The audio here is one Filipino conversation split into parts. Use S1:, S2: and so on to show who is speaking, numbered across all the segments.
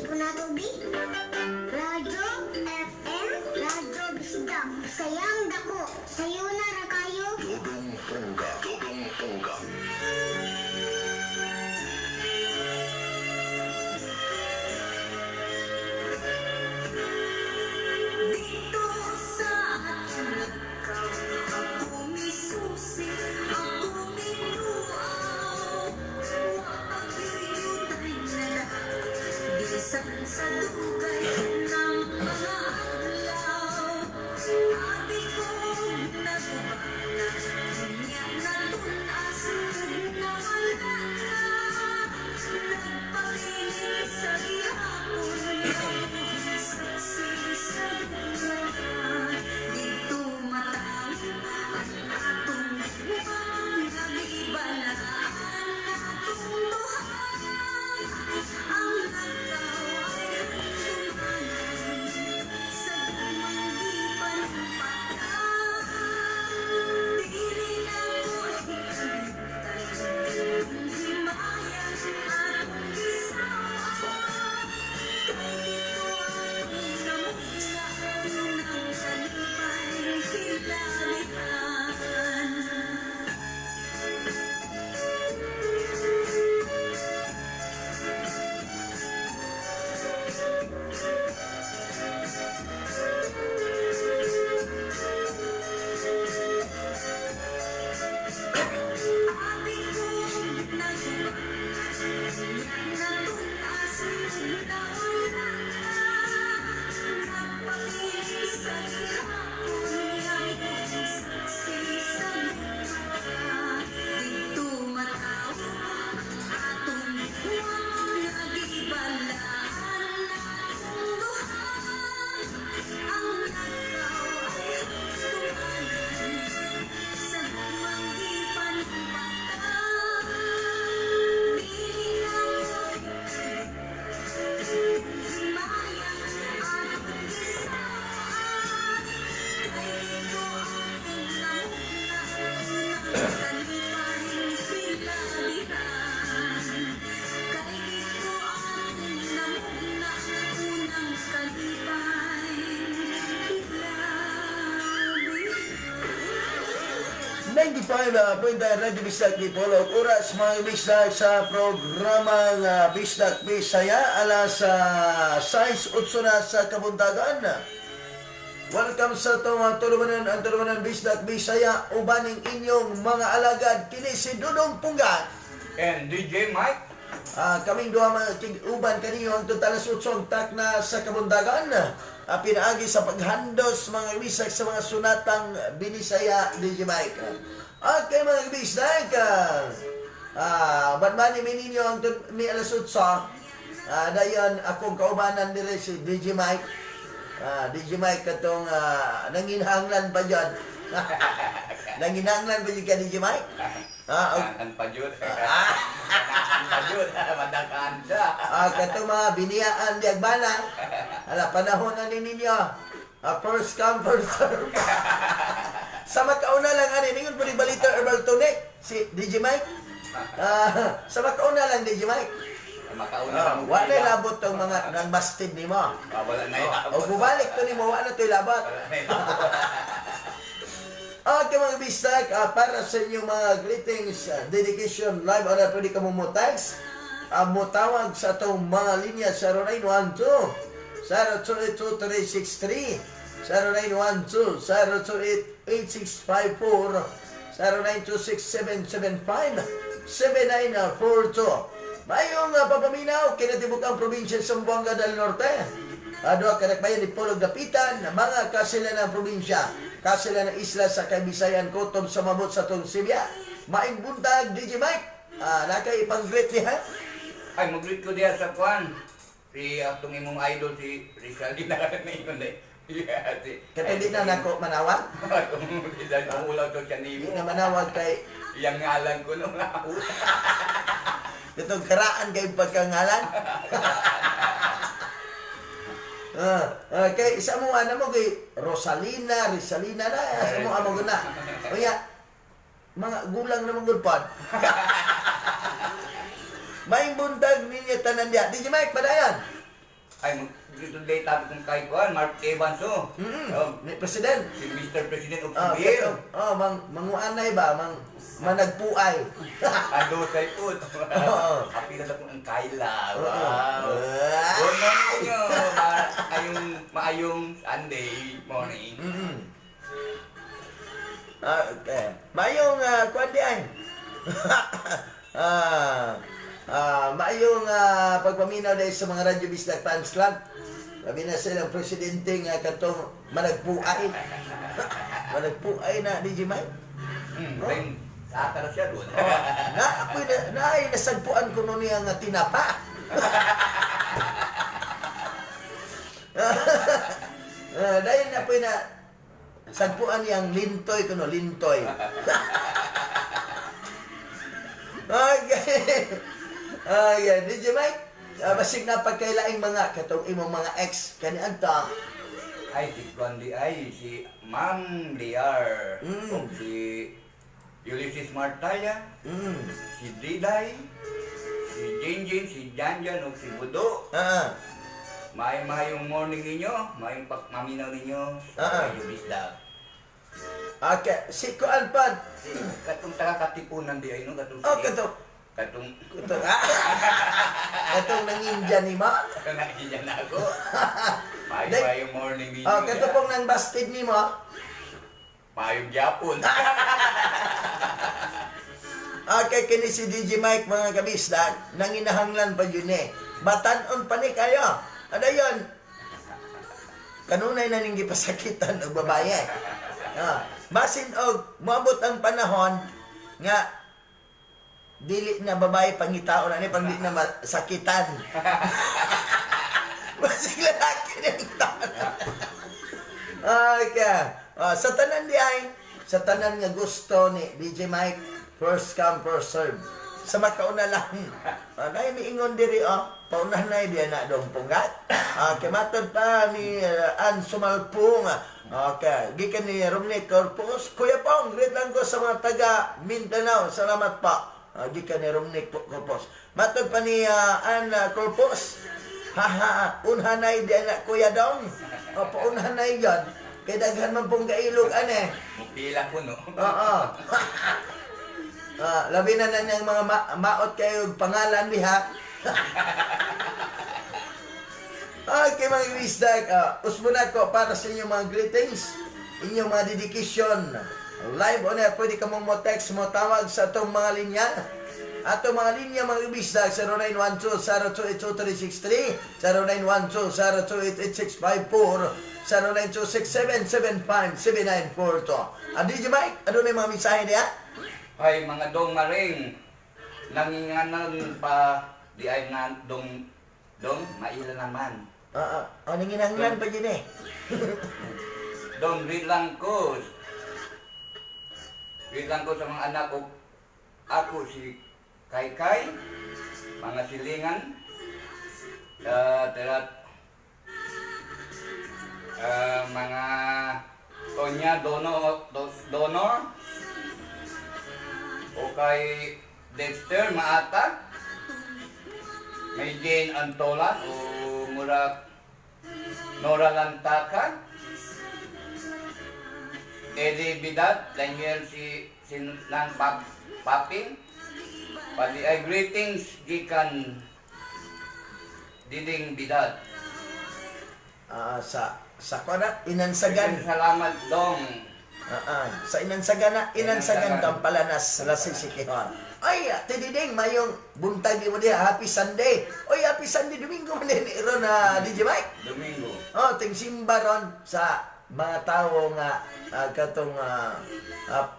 S1: ko na to, B. Radyo FM, Radyo Bisda. Sayang dako, sayo na ra kayo.
S2: Dodong Pongga, Dodong Pongga.
S3: Dito sa ating lakaw, ako may susi, ako may luaw. Wapag-iyutay na lang, bilisan sa dugay ng mga adlaw. Abi ko nagubana, niya na tunas, nawala na. Nagpalinis sa gihapon, saksi sa dulan. Dito mataw ang atong buwang, nagibalaan atong duhan. Ang lagaw ay tumanan sa gumangipan ng patay. Dili na ko ikalimutan ang himayan atong gisawa. Kay dito akong namuna unang kalipay hilalihan. Abi ko nagubana, niya na tunas, nawala na. Nagpalinis sa gihapon, naging saksi sa dulan. Dito mataw ang atong buwang, nagibalaan atong duhan. Ang lagaw ay tumanan sa gumangipan ng patay. Dili na ko himayan atong gisawa. Kay dito akong namuna unang kalipay hilalihan. Kay dito akong namuna unang kalipay hilalihan.
S4: 95.9 Radyo Bisdak di Polo. Oras mga bisdak sa programang Bisdak Bisaya alas 6:08 na sa kabuntagan. Welcome sa itong tulumanan, ang tulumanan Bisdak Bisaya, ubaning inyong mga alagad. Kini si Dudong Pungga.
S5: And DJ Mike.
S4: Kaming duha mga uban kaniyo ang tutalas utsong tak na sa kabuntagan. Pinaagi sa paghandos mga bisag sa mga sunatang binisaya DJ Mike. Okay mga bisag, badmani mininyo ang mi alas utsa. Dayon akong kaubanan dire si DJ Mike. DJ Mike katong nanginhanglan pa dyan. Nanginhanglan pa dyan ka DJ Mike?
S5: Ang pajud. Ang pajud. Madakaan siya.
S4: Katong mga biniyaan di agbana. Ala, panahon na ninyo. First come, first serve. Sa makauna lang, ningon po ni Balita Herbal Tonic, si DJ Mike. Sa makauna lang, DJ Mike.
S5: Makauna lang.
S4: Wala labot tong mga nang-busted ni mo.
S5: Wala na yung
S4: O bubalik to ni mo, wala to labot. Okay mga bistak, para sa inyong mga greetings, dedication, live, ano pwede ka mumutags, mutawag sa itong mga linya 0912 0282363 0912 0288654 0926-775-7942. Mayong papaminaw, kinatibukang probinsya sa Zamboanga del Norte. Adwa kanakbayan ni Pulog Dapitan, mga kasilan ng probinsya, kasilan ng isla sa Kabisayan, Kotob sa Mabot sa Tong Sibya. Maing buntag, DJ Mike. Nakay ipang-greet niya.
S5: Ay, mag-greet ko diya sa kwan. Si atong imong idol, si Rizalina na yun eh.
S4: Katindi na nako manawag.
S5: Kung ilan ang ulaw to siya
S4: Hindi
S5: nimo.
S4: na manawag kay
S5: Yang ngalan ko nung nauna.
S4: itong karaan kay pagkangalan. Kay isa mo ano mo kay Rosalina na isa mo amo guna. Kaya mga gulang na mong gulpad. May buntag ninyo tanan diya. Di Mike padayan.
S5: Ay, dito tabi kong kay Kuan, Mark Evans, oh.
S4: Ni President.
S5: Si Mr. President of
S4: Ah,
S5: Subil.
S4: kato. Manguanay ba? Managpuay.
S5: Ado kay Put.
S4: Oo.
S5: Happy na ako ng Kayla.
S4: Oo.
S5: Wow.
S4: Ah.
S5: Good morning nyo. Maayong Sunday morning.
S4: Okay. Mayong kuan di ay. Mayong pagpaminaw dahil sa mga Radyo Bisdak Fans Club. Labi na silang presidente nga katong managpuay. Managpuay na, DJ Mike.
S5: Ring, saka na siya doon.
S4: Ay, nasagpuan ko nun niya nga tinapa. Dahil na po na sagpuan niyang lintoy kuno lintoy. Okay. Okay, DJ Mike. Basig na pagkailaing mga katong imong mga ex kani anta.
S5: Ay, si Kuan di ay, si Ma'am Liar. O si Ulysses Martaya. Si Diday. Si Jinjin, si Janjan, o si Budo. Mayong morning ninyo, mayong pagmaminaw ninyo sa Radyo Bisdak.
S4: Okay, si Kuan Pad.
S5: Katong taga-katipunan di ay, no? Katong
S4: Oh, katong nangindya ni ma.
S5: Nakikita na ako.
S4: Day-
S5: Mayong morning ninyo.
S4: Oh, kato pong nang busted ni mo.
S5: Mayong Japon.
S4: Okay, kini si DJ Mike mga kabisdak, nanginahanglan pa yun eh. Batanon pa ni kayo. Ano yun? Kanunay na ning gipasakitan og babaye. Basin og moabot ang panahon nga dili na babae pangitao na ni pang di na masakitan. Basig lalaki ng taon. Okay. Sa tanan di ay, sa tanan nga gusto ni DJ Mike, first come, first serve. Sa makauna lang. Dahil miingon diri, paunah na diya na dong punggat. Matod pa ni Ann Sumalpung. Okay. Gikan ni Romney Corpus. Kuya Pong, greet lang ko sa mga taga Mindanao. Salamat pa. Gikan ni Romney Corpus. Matod pa ni Ann Corpus. Haha, unhanay diya na Kuya Dong. Paunhanay yan. Kaya daghan man pong kailog, ane.
S5: Mupila po, no?
S4: Oo. Labi na niyang mga maot kayo pangalan diha. Okay mga Bisdak, usmuna ko para sa inyong mga greetings, inyong mga dedication. Live on air, pwede ka mong mo-text, mo-tawag sa itong mga linya. Atong mga linya mga Bisdak, 0912-0282363, 0912-0288654, 0926-775-7942. DJ Mike, ano na yung mga mensahe niya?
S5: Ay, mga dong maring, nanginganan pa, di ay nga dong, maila naman.
S4: Nanginanglan pa dyan eh.
S5: Dong, read lang ko sa mga anak ko, ako si Kai, mga silingan, mga Tonya, Donor, o kay Dexter Maata, may Jane Antolan o mura Nora Lantakan, Eddie Bidat, Daniel si Nang Paping, pati ay greetings gikan Diding Bidat.
S4: Sa kona, inansagan.
S5: Salamat dong.
S4: Sa inansagan Tampalanas, Rasisikihon. Ay, tididing, mayong buntag mo diya, happy Sunday. Oy, happy Sunday, Domingo man din, ron na DJ Mike.
S5: Domingo.
S4: Ting simba ron sa mga tao nga, katong,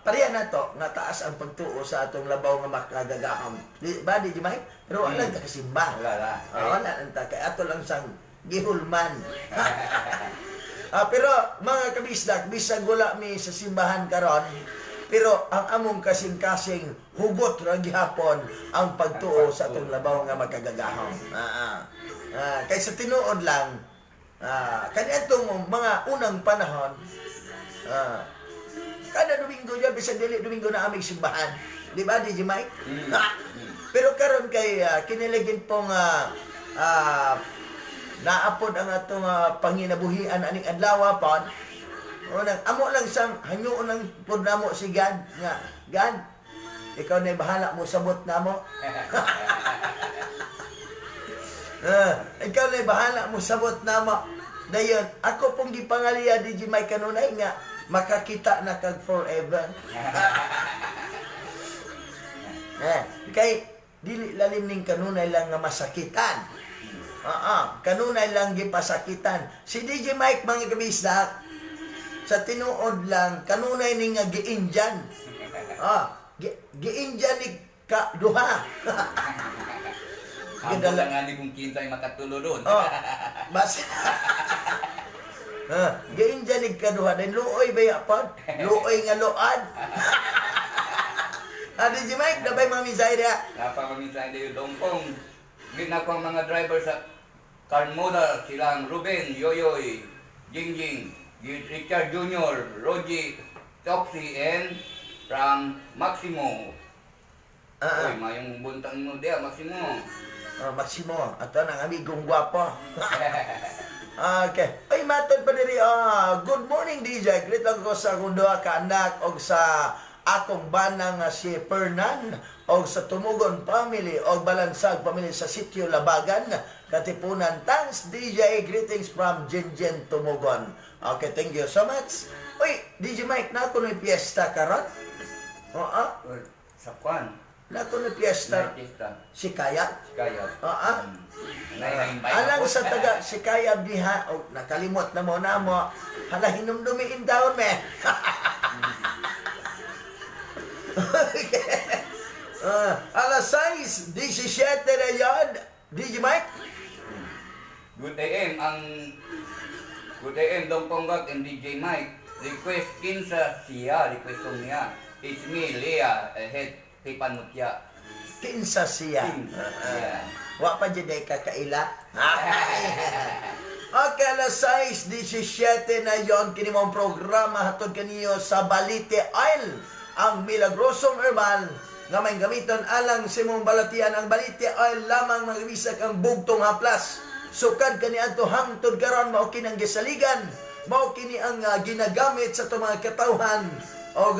S4: pareha na to, nga taas ang pagtuo sa atong labaw nga makagagaham. Ba, DJ Mike? Pero wala ka kasimba.
S5: Wala.
S4: Wala nanta, kaya ato lang sang gihulman. Pero mga kabisdak, bisag wala mi sa simbahan karon, pero ang among kasing-kasing hugot ra gihapon ang pagtuo sa atong labaw nga magkagagahom. Kaysa tinuod lang, kaniadtong mga unang panahon, kada Domingo dyan, bisag dili Domingo na aming simbahan. Di ba, DJ Mike? Pero karon kay kiniligin pong naapod ang atong panginabuhian aning adlaw pod. Unang amo lang sang hanyoon ang pud namo si God nga, God, ikaw na bahala mo sabot namo. Ikaw na bahala mo sabot namo. Dayon, ako pong gipangaliya di may kanunay nga makakita na kag forever. Kay dili lalim ning kanunay lang nga masakitan. Kanunay lang gipasakitan. Si DJ Mike mga kabisdak, sa tinuod lang kanunay ning nga gi-Indian. Gi-Indian ni ka duha.
S5: Ang nga ni kung kinsay makatulo doon.
S4: Bas. Gi-Indian ni ka duha. Then luoy ba yapon? Luoy nga load. DJ Mike, nabay mga misay dia.
S5: Napamamisay din yung Dongpong. Ginako ang mga driver sa Carmoda, silang Ruben, Yoyoy, Jingjing, Richard Jr., Rogie, Toxie, and from Maximo. Uy, mayong buntang mo dia, Maximo.
S4: Maximo, ato ng amigong gwapo. Okay. Ay, matod pa diri. Good morning, DJ. Greet lang ko sa akong duha ka anak o sa akong banang si Fernan o sa Tumugon family o Balansag family sa Sitio Labagan, Katipunan. Thanks, DJ. Greetings from Jinjin Tumugon. Okay, thank you so much. Uy, DJ Mike, na ako ng piyesta karon?
S5: Sa Kwan.
S4: Na ako ng piyesta. Si Kaya?
S5: Kaya.
S4: Alang sa taga si Kaya diha, nakalimot na mo na mo. Hala, hinumdumiin daw me. Alas 6, 17 na yun. DJ Mike?
S5: Good AM, Dongponggat and DJ Mike. Request kinsa siya, request ko niya. It's me, Leah, head Tipanutya.
S4: Kinsa siya. Wa pa dyan ay kakaila. Okay, alas 6, 17 na yon. Kini mong programa hatod kaniyo sa Balite Oil, ang milagrosong herbal nga may gamiton alang sa mong balatian. Ang Balite Oil lamang magbisak ang bugtong haplas. Sukad kani adto hangtod karon mao kini ang gisaligan, mao kini ang ginagamit sa itong mga katawhan. O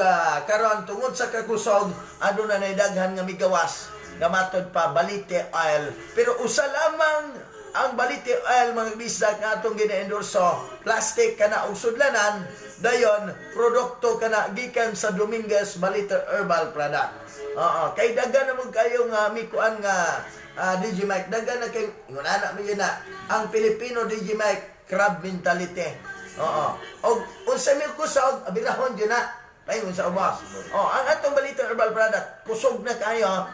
S4: karon tungod sa kakusog, aduna na daghan nga migawas nga matod pa Balite Oil. Pero usa lamang ang Balite Oil mga bisdak nga atong gina-endorso. Plastic kana og sudlanan, dayon produkto kana gikan sa Dominguez Balite Herbal Product. Kay daghan naman kayo nga mikuan nga DJ Mike, daghan na kay ingon anak mi na ang Pilipino DJ Mike crab mentality. Og unsa mi kusog abirahon jud na. Paingon sa ubos. Ang atong Balite Herbal Product kusog na kayo.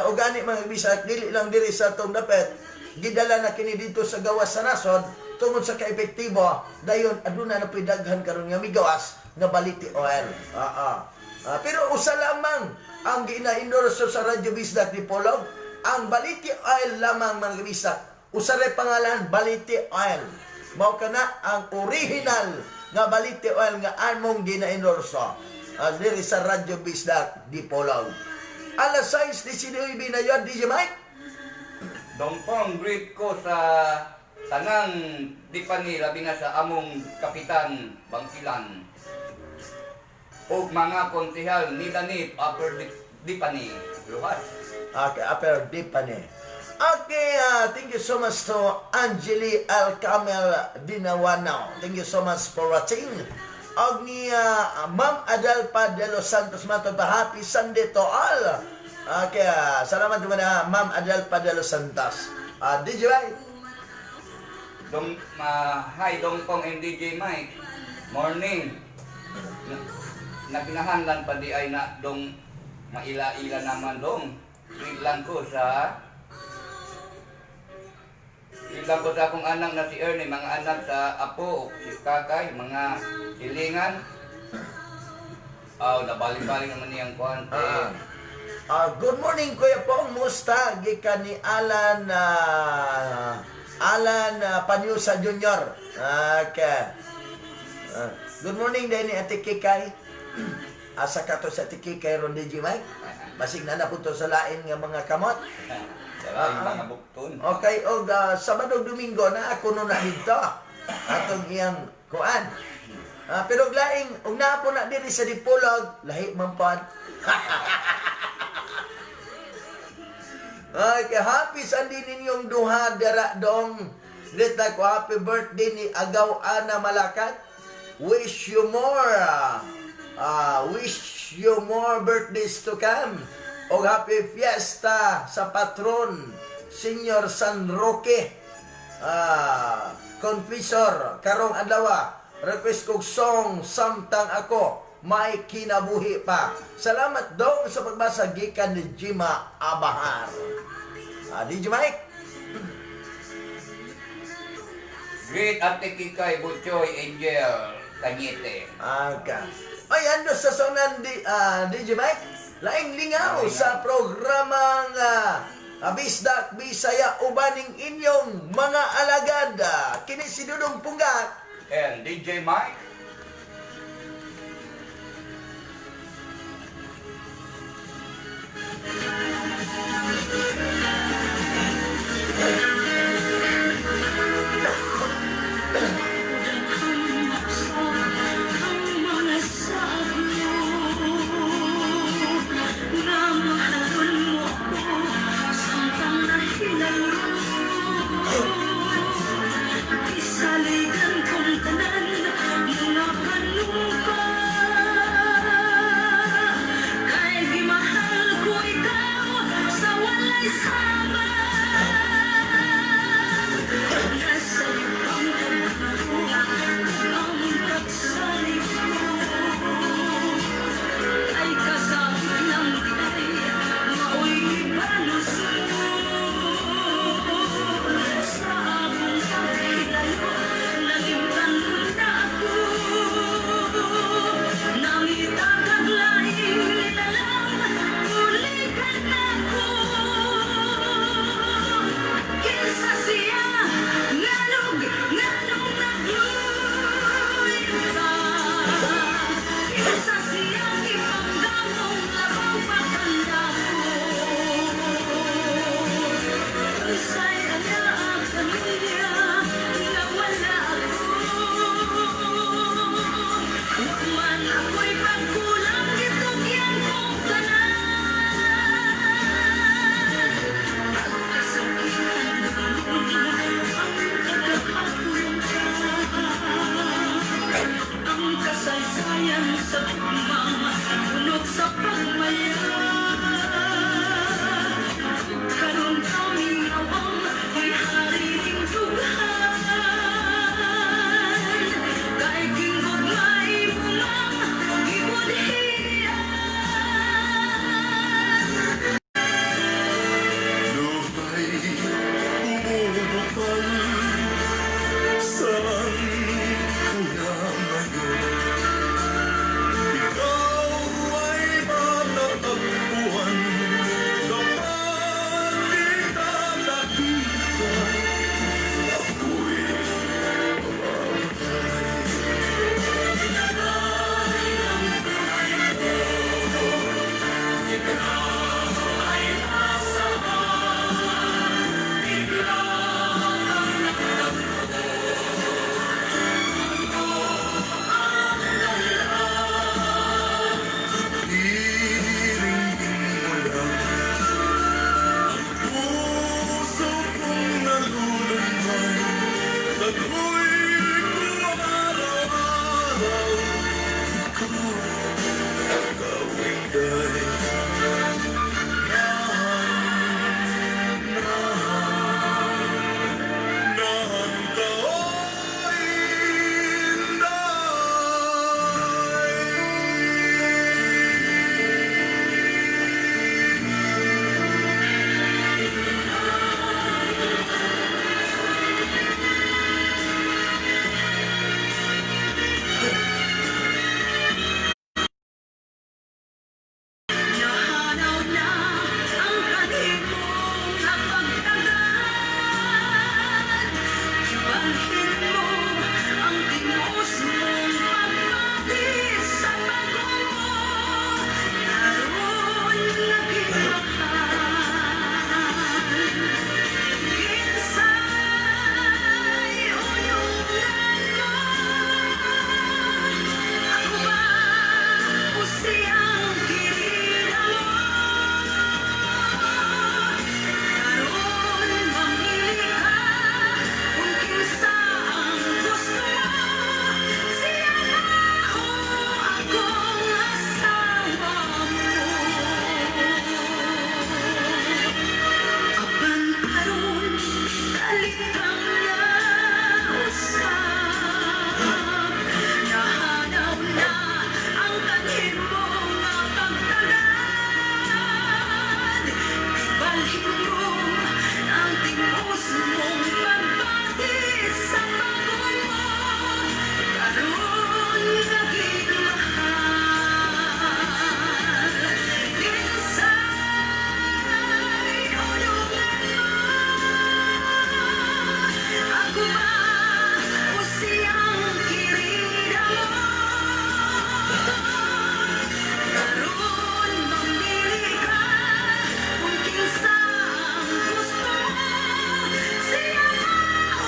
S4: Organic mga bisak, dili lang diri sa atong dapet. Gidala na kini dito sa gawas sa nasod tungod sa kaepektibo. Dayon aduna na pidaghan karon nga migawas nga Balite Oil. Pero usa lamang ang gina-endorso sa Radyo Bisdak ni Polog, ang Balite Oil lamang mga bisak. Usa ray pangalan Balite Oil. Mao kana ang original nga Balite Oil nga among gina-endorso diri sa Radyo Bisdak di Polog. Alas 6:19 na yon, DJ Mike.
S5: Dongpong, greet ko sa tanang Dipani, labi na sa among Kapitan Bangkilan. O mga konsehal ni Danip, Upper Dipani, Luhas.
S4: Okay, Upper Dipani. Okay, thank you so much to Angeli Alcamel Dinawanao. Thank you so much for watching. Og ni Ma'am Adalpa de los Santos matod pa, happy Sunday to all. Okay, salamat naman na Ma'am Adalpa de los Santos. DJ Mike.
S5: Hi Dongpong and DJ Mike. Morning. Nagpinahanlan pa di ay na dong maila-ila naman dong. Biglang ko sa akong anak na si Ernie, mga anak sa apo, si Kakay, mga silingan. Nabalik-balik naman niyang kuwante.
S4: Good morning, Kuya Pong. Musta? Gikan ni Alan Panyusa Jr. Okay. Good morning din ni Ate Kikay. Asa ka to sa Ate Kikay ron, DJ Mike? Basig na napunto sa lain nga mga kamot.
S5: Dalay mga bukton.
S4: Okay, o Sabado Domingo na ako nun na dito. Atong iyang kuan. Pero laing, ug na po na diri sa Dipolog, lahi man pan. Okay, happy Sunday ninyong duha dara dong. Dita ko happy birthday ni Agaw Ana Malakat. Wish you more. Wish you more birthdays to come. O happy fiesta sa patron, Senyor San Roque. Confessor, karong adlaw. Request kong song, samtang ako, may kinabuhi pa. Salamat dong sa pagbasa gikan ni Jima Abahar. DJ Mike.
S5: Great Ate Kikay Butchoy Angel Cañete.
S4: Ay, ando sa sonan DJ Mike. Laing lingaw sa programang Bisdak Bisaya ubaning inyong mga alagad. Kini si Dudong Punggat.
S5: And DJ Mike.
S3: Isaligan kong tanan, mga panumpa. Kay gimahal ko ikaw sa walay sama. Nasa ibang kampo, ang pagsalig mo. Ay kasama ng dinay, mao'y palusot. Sa akong pagkilalo, naging tanong na ako. Nangitagag laing nilalang, uli ka na ko. Kinsa siya, nganong nagluy ka. Kinsa siya, ipanggamong labaw pagkanda ko. Isa'y ana ang pamilya na wala ako. Huwag man ako'y pagkulang, gitugyan kong tanan. Pagkasakitan ng mundo, ang kagahapon ka. Ang kasaysayan sa tugmang, tunog sa pagmaya. Karon kaming awang, may hariring dughan. Kay kinggugmay bumang, ibudhian.
S2: Luhay bumubukal. Saan kaya ngayon? Ikaw ay matatagpuan kapag kita nakita. Ako'y
S3: kang nausap. Nahanaw na ang kanhin mong pagtanan. Ibalhin mo ang timos mong pagbati sa pagod mo. Karoon naging mahal. Insay ulungan mo. Ako ba o siyang kirida mo? Karoon mamili ka kung kinsa ang gusto mo. Siya ba o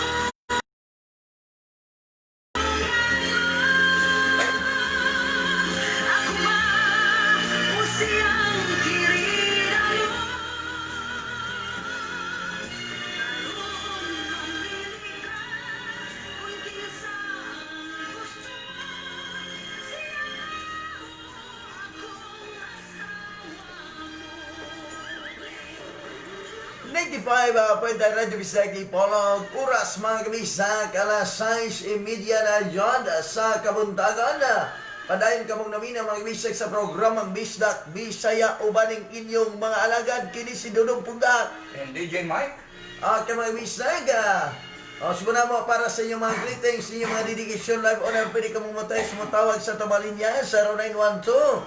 S3: ako ba o siyang kirida mo? Karoon mamili ka kung kinsa ang gusto mo. Siya ba o akong asawa mo?
S4: 95 Radyo Bisaya Polog, oras mga kabisag, alas 6:30 na dyan sa kabuntagan. Padayon kamong namin mga kabisag sa programang Bisdak Bisaya ubaning inyong mga alagad, kini si Dudong Punggak.
S5: And DJ Mike?
S4: Okay mga kabisag, sumuna mo para sa inyong mga greetings, inyong mga dedication live on air, pwede ka mong sumutawag sa tabalinya 0912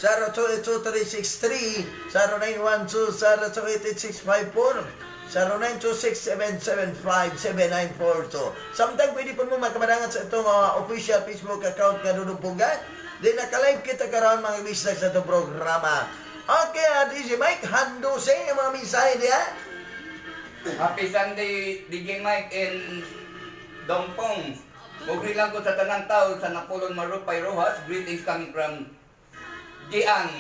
S4: 0282363 0912-0288654 0926-775-7942. Samtang pwede po mo makabadangan sa itong official Facebook account nga Dudong Punggak. Di nakalive kita karoon mga bisag sa itong programa. Okay, DJ Mike, handose yung mga mensahe diya.
S5: Happy Sunday, DJ Mike and Dongpong. Mugri lang ko sa tanang tao sa Napolon Marupay Rojas. Greetings coming from Gian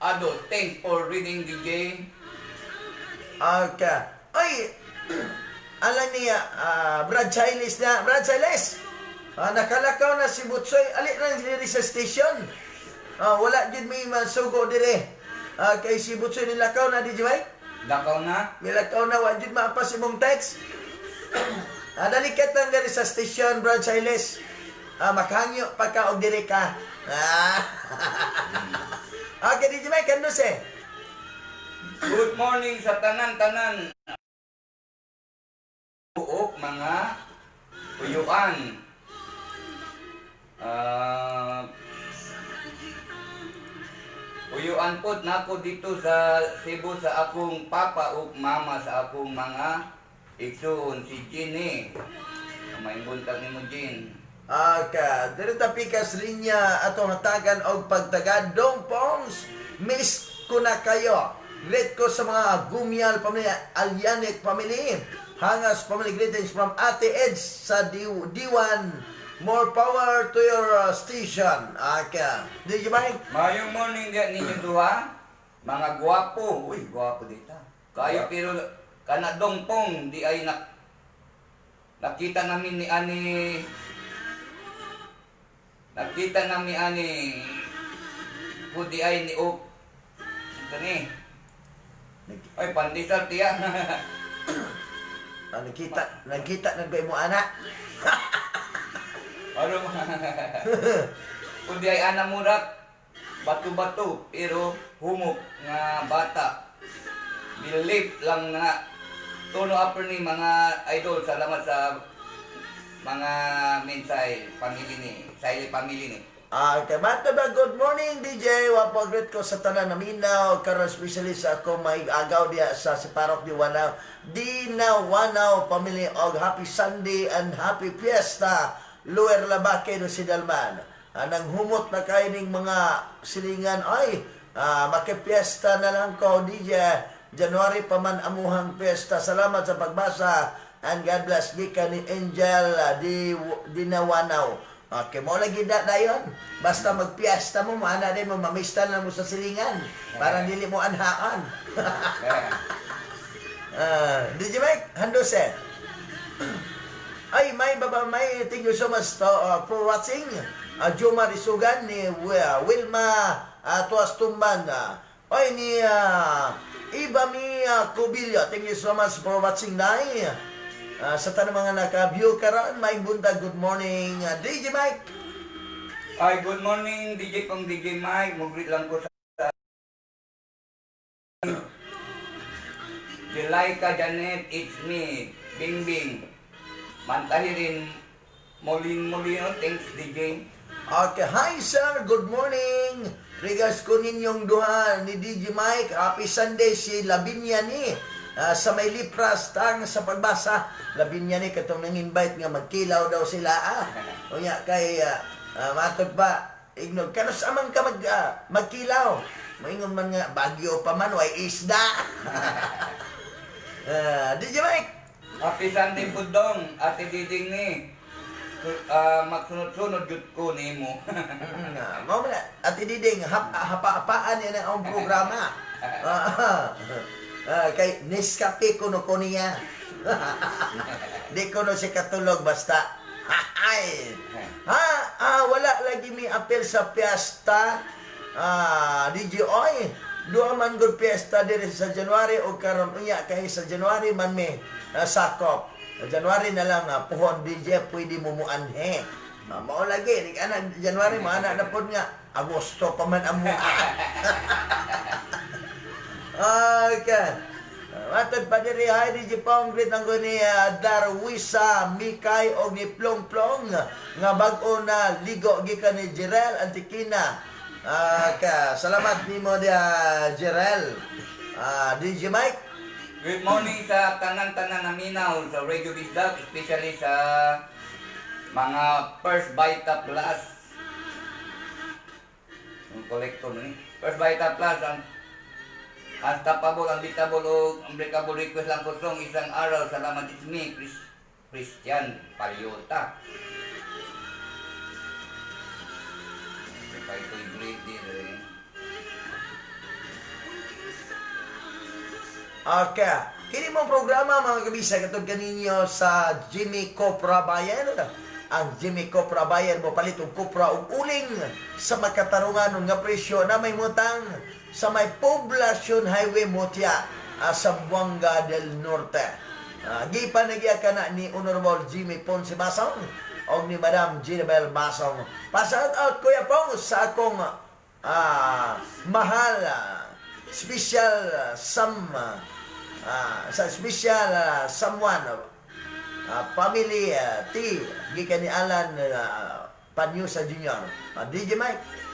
S5: Ado. Thanks for reading, DJ.
S4: Okay. Ay, alam niya, Brad Siles na. Brad Siles, nakalakaw na si Butsoy. Ali lang diri sa station. Wala din may masugo dire. Kay si Butsoy nilakaw na, DJ Mike.
S5: Lakaw na.
S4: Nilakaw na, wala din maapas imong text. Dalikat lang diri sa station, Brad Siles. Makhangyo pagka og dire ka. Okay, DJ Mike, ano siya?
S5: Good morning sa tanan-tanan. Buok mga uyuan. Uyuan pod nako dito sa Cebu sa akong papa ug mama sa akong mga igsoon si Ginny. May buntag nimo Gin.
S4: Dito tapikas linya atong hatagan og pagtagad. Dong Pongs, miss ko na kayo. Greet ko sa mga Gumial family, Alyanek family, Hangas family, greetings from Ate Eds sa Diwan. More power to your station. Did you mind?
S5: Mayong morning diyan ninyo duha. Mga gwapo. Uy, gwapo dito. Kayo pero kana Dongpong di ay nakita namin ni ani. Nakita namin ani pudi ay ni Ok. Kani. Ay pandisal tiya.
S4: Nagkita nagkay mo anak.
S5: Ano pudi ay ana murak batu-batu pero humok nga bata. Believe lang na tuno upper ni mga idol. Salamat sa mga mensahe family ni Saili family ni.
S4: Bata ba, good morning DJ. Wapagrit ko sa tanan na Minaw. Karon especially sa ako may agaw diya sa Siparok di Wanaw. Wanaw family og happy Sunday and happy fiesta. Luer Labake no Sidalman. Nang humot na kayo ng mga silingan. Ay, makipiesta na lang ko DJ. January pa man amuhang fiesta. Salamat sa pagbasa. And God bless Gika ni Angel di Nawanaw. Okay, mo lagi na yun. Basta magpiesta mo, maana din mo, mamista na mo sa silingan. Parang dili mo anhaan. Did you make? Hando set. Ay, may thank you so much for watching. Juma Risugan ni Wilma Tuas Tumban. Ay, ni Ibami Kubilyo. Thank you so much for watching, Nay. sa tanang mga naka-view karon, may buntag, good morning, DJ Mike.
S5: Ay, good morning, DJ Pong DJ Mike. Mugrit lang ko sa Jelaika Janet, it's me, Bing Bing. Mantahirin, Molino, thanks DJ.
S4: Okay, hi sir, good morning. Regards ko ninyong duha ni DJ Mike. Happy Sunday si Lavinia ni. Sa may lipras tang sa pagbasa. Lavinia ni katong nang-invite nga magkilaw daw sila. O ya, kay matod ba, ignog. Kanos amang ka magkilaw? Maingon man nga, bagyo pa man, way isda. DJ Mike.
S5: Happy Sunday po dong, Ate Diding ni. Magsunod-sunod yun ko ni mo.
S4: Mau na, Ate Diding, hapa-hapaan yan ang programa. Kay Nescafe kuno ko niya. Di ko no si katulog basta. Ay. Wala lagi mi apel sa piyesta. DJ Oy, duha man gud piyesta diri sa January o karon unya kay sa January man mi sakop. Sa January na lang puhon DJ pwede mo muanhe. Mao lagi ni ana January mana na pod nga Agosto pa man amo. Okay. Matod pa diri hay DJ Pong greet ang ni Darwisa, Mikay og ni Plong Plong nga bag-o na ligo gikan ni Jerel Antikina. Salamat nimo dia Jerel. DJ Mike.
S5: Good morning sa tanan-tanan na minaw sa Radio Bisdak, especially sa mga First Vita Plus. Ang kolektor ni First Vita Plus ang tapable, ang bitable o ang breakable request lang ko song isang araw. Salamat, it's me, Christian Paliota. Ito yung great deal rin.
S4: Okay. Kini mong programa mga kabisa katong kaninyo sa Jimmy Copra Bayan. Ang Jimmy Copra Bayan mo palit og Copra og uling sa makatarungan nga presyo na may mutang sa may Poblacion Highway Mutya sa Buanga del Norte. Gipanagya ka na ni Honorable Jimmy Ponce Basong o ni Madam Ginabel Basong. Pa-shout out Kuya Pong sa akong mahal special sa special someone family T gikan ni Alan Panyusa Jr. DJ Mike.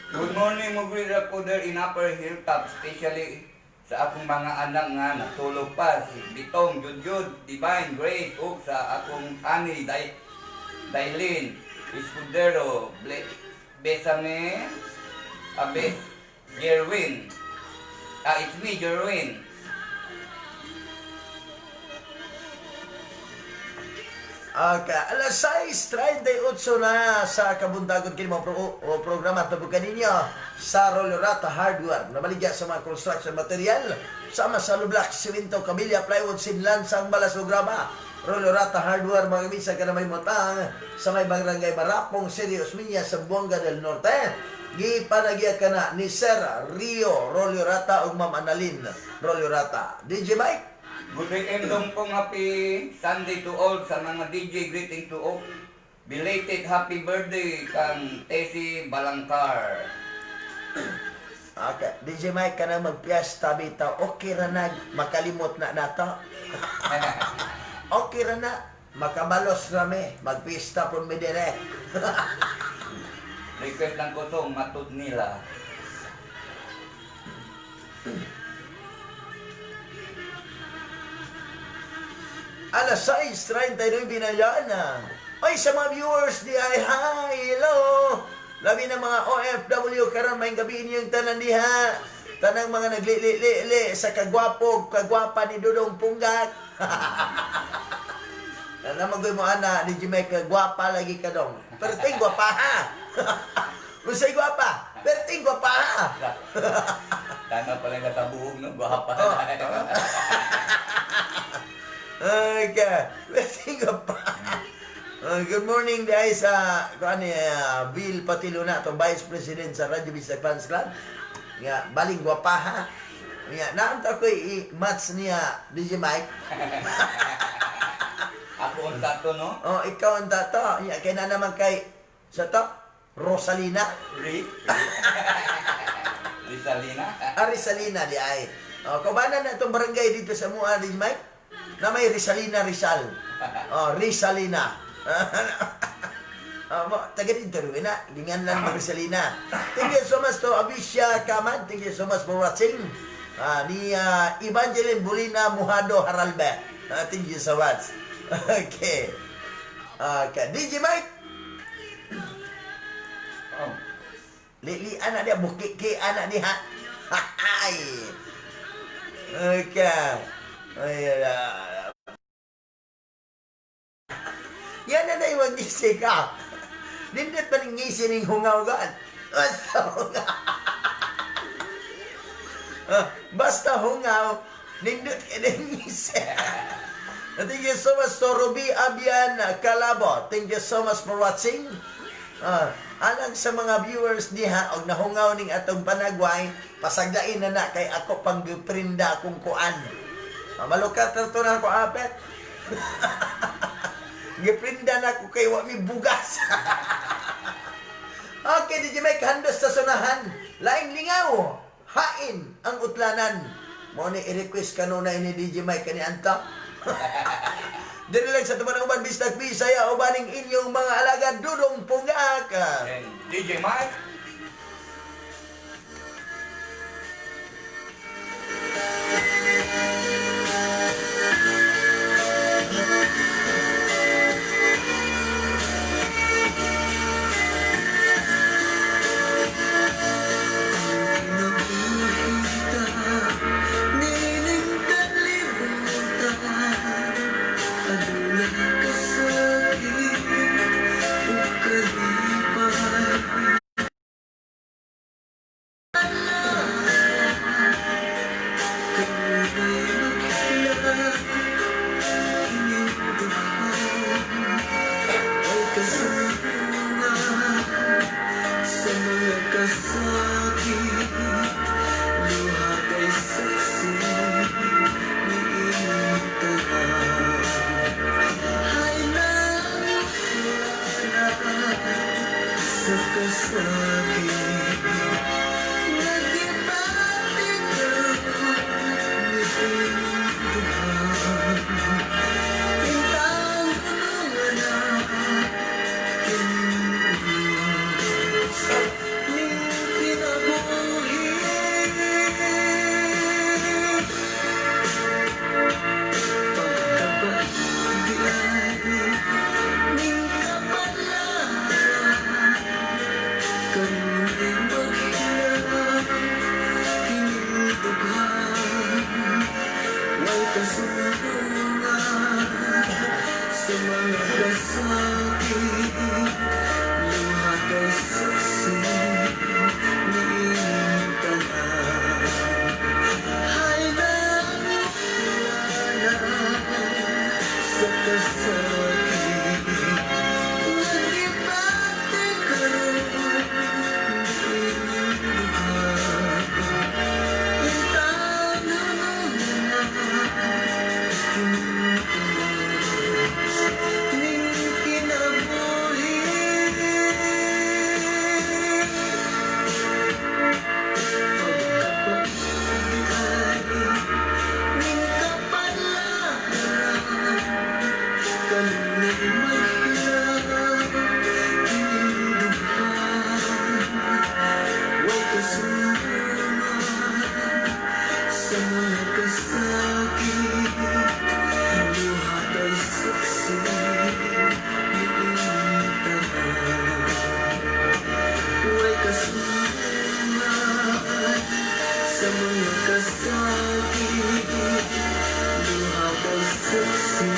S5: Good morning, Mugrid ako there in Upper Hilltop, especially sa akong mga anak nga natulog pa, si Bitong, Judjud, Divine, Grace, ug sa akong honey, Dailin, Escudero, Besame, Abes, Jerwin. It's me, Jerwin.
S4: Okay, alas 6:38 na sa kabundagon kini mo programa tabukan ninyo sa Rolorata Hardware. Nabaligya sa mga construction material sama sa lublak, simento, kabilya, plywood, sinlan, sang balas o graba. Rolorata Hardware mga kabisa ka na may mutang sa may barangay Marapong, City Osmeña sa Buanga del Norte. Gipanagya ka na ni Sir Rio Rolorata ug Ma'am Annalyn Rolorata. DJ Mike.
S5: Good weekend dong pong happy Sunday to all sa mga DJ, greeting to all. Belated happy birthday kang Tessie Balangkar.
S4: Okay, DJ Mike ka na magpiesta bitaw. Okay ra na, makalimot na nato. Okay ra na, makabalos rami, magpiesta pun mi dire.
S5: Request lang ko song matut nila.
S4: Alas 6:39 na yan. Ay, sa mga viewers di ay, hi, hello. Labi ng mga OFW karon may gabi niyong tanan diha. Tanang mga nagli-li-li sa kagwapa ni Dudong Punggak. Namagoy mo ana, ni Jimmy kagwapa lagi ka dong. Perting gwapa ha. Usay gwapa, perting gwapa ha.
S5: Tama pala nga sa buhog no, gwapa.
S4: Okay, perting gwapa. Good morning guys sa Bill Patiluna, to Vice President sa Radyo Bisay Fans Club. Nga baling gwapa ha. Nga naanta ko i-match niya DJ Mike.
S5: ang tato, no?
S4: Oh, ikaw ang tato. Ya, kaya na naman kay, sa to? Rosalina.
S5: Rizalina.
S4: Risalina di ay. Oh, kabanan na itong barangay dito sa Mua, di Mike? Na may Risalina Rizal. Oh, Risalina. Taga dito rin na. Lingan lang ng Risalina. Thank you so much to Abisha Kaman. Thank you so much for watching. Ni Evangeline Bulina Mujado Haralbe. Thank you so much. Okay. DJ Mike.
S5: Oh.
S4: Li anak dia bukit ke anak ni ha. Hai. Okay. Ayolah. Yan na iwag ngisi ka. Dindot pa ning ngisi ning hungaw gan. Basta hungaw, nindot ka ning ngisi. Thank you so much to Ruby Abian Calabo. Thank you so much for watching. Alang sa mga viewers diha og nahungaw ning atong panagway, pasagdain na kay ako pang giprinda akong kuan. Malukat na to na ako apet. Giprinda na ko kay wa mi bugas. Okay, DJ Mike, handos sa sunahan. Laing lingaw, hain ang utlanan. Mo ni i-request kanuna ini DJ Mike kani anta. Dili lang sa tumanang Bistak Bisaya o baning inyong mga alagad Dudong Pungak.
S5: And DJ Mike.
S2: Sa mga kasakit, luha kay saksi,